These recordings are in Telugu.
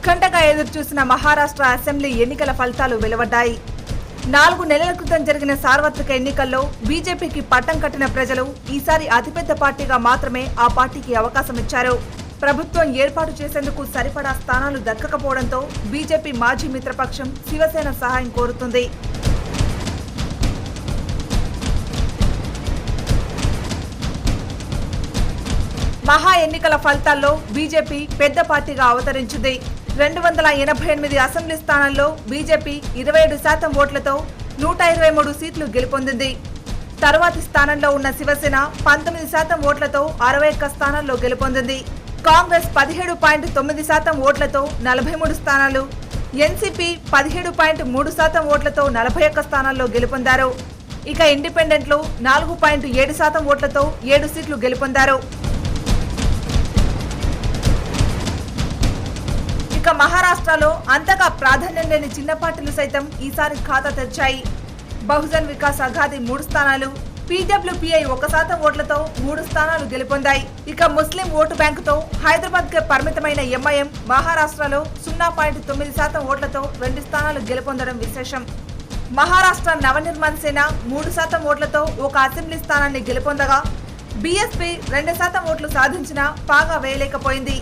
ఉత్కంఠగా ఎదురుచూసిన మహారాష్ట్ర అసెంబ్లీ ఎన్నికల ఫలితాలు వెలువడ్డాయి. 4 నెలల క్రితం జరిగిన సార్వత్రిక ఎన్నికల్లో బీజేపీకి పట్టం కట్టిన ప్రజలు ఈసారి అతిపెద్ద పార్టీగా మాత్రమే ఆ పార్టీకి అవకాశం ఇచ్చారు. ప్రభుత్వం ఏర్పాటు చేసేందుకు సరిపడా స్థానాలు దక్కకపోవడంతో బీజేపీ మాజీ మిత్రపక్షం శివసేన సహాయం కోరుతుంది. మహా ఎన్నికల ఫలితాల్లో బీజేపీ పెద్ద పార్టీగా అవతరించింది. 288 అసెంబ్లీ స్థానాల్లో బీజేపీ 27% ఓట్లతో 123 సీట్లు గెలుపొందింది. తరువాతి స్థానంలో ఉన్న శివసేన 19% ఓట్లతో 61 స్థానాల్లో గెలుపొందింది. కాంగ్రెస్ 17.9% ఓట్లతో 43 స్థానాలు, ఎన్సీపీ 17.3% ఓట్లతో 41 స్థానాల్లో గెలుపొందారు. ఇక ఇండిపెండెంట్లు 4.7% ఓట్లతో 7 సీట్లు గెలుపొందారు. ఇక మహారాష్ట్రలో అంతగా ప్రాధాన్యం లేని చిన్న పార్టీలు సైతం ఈసారి ఖాతా తెరిచాయి. బహుజన్ వికాస్ అఘాదీ 3 స్థానాలు, పీడబ్ల్యూపీఐ 1% ఓట్లతో 3 స్థానాలు గెలుపొందాయి. ఇక ముస్లిం ఓటు బ్యాంకుతో హైదరాబాద్ కు పరిమితమైన ఎంఐఎం మహారాష్ట్రలో 0.9% ఓట్లతో 2 స్థానాలు గెలుపొందడం విశేషం. మహారాష్ట్ర నవనిర్మాణ సేన 3% ఓట్లతో ఒక అసెంబ్లీ స్థానాన్ని గెలుపొందగా బీఎస్పీ 2% ఓట్లు సాధించినా పాగా వేయలేకపోయింది.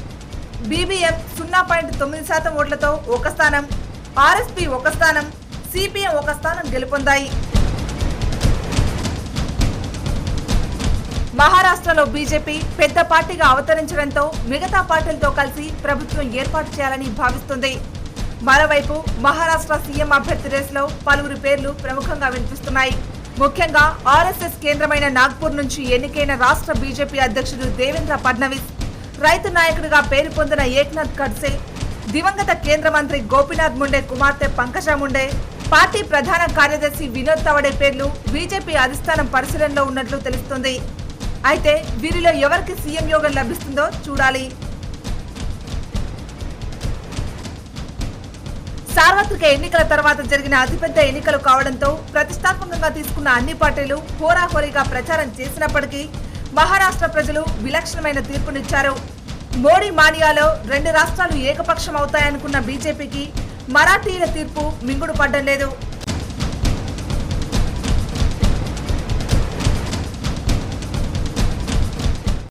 బీబీఎం 0.9% ఓట్లతో 1 స్థానం, ఆర్ఎస్పీ 1 స్థానం, సిపిఎం 1 స్థానం గెలుపొందాయి. మహారాష్ట్రలో బీజేపీ పెద్ద పార్టీగా అవతరించడంతో మిగతా పార్టీలతో కలిసి ప్రభుత్వం ఏర్పాటు చేయాలని భావిస్తుంది. మరోవైపు మహారాష్ట్ర సీఎం అభ్యర్థి రేసులో పలువురి పేర్లు ప్రముఖంగా వినిపిస్తున్నాయి. ముఖ్యంగా ఆర్ఎస్ఎస్ కేంద్రమైన నాగ్పూర్ నుంచి ఎన్నికైన రాష్ట్ర బీజేపీ అధ్యక్షుడు దేవేంద్ర ఫడ్నవీస్, రైతు నాయకుడిగా పేరు పొందిన ఏక్నాథ్ ఖడ్సే, దివంగత కేంద్ర మంత్రి గోపీనాథ్ ముండే కుమార్తె పంకజా ముండే, పార్టీ ప్రధాన కార్యదర్శి వినోద్ తవడే పేర్లు బీజేపీ అధిష్టానం పరిశీలనలో ఉన్నట్లు తెలుస్తుంది. అయితే వీరిలో ఎవరికి సీఎం యోగం లభిస్తుందో చూడాలి. సార్వత్రిక ఎన్నికల తర్వాత జరిగిన అతిపెద్ద ఎన్నికలు కావడంతో ప్రతిష్టాత్మకంగా తీసుకున్న అన్ని పార్టీలు హోరాహోరీగా ప్రచారం చేసినప్పటికీ మహారాష్ట్ర ప్రజలు విలక్షణమైన తీర్పునిచ్చారు. మోడీ మానియాలో 2 రాష్ట్రాలు ఏకపక్షం అవుతాయనుకున్న బీజేపీకి మరాఠీల తీర్పు మింగుడు పడ్డం లేదు.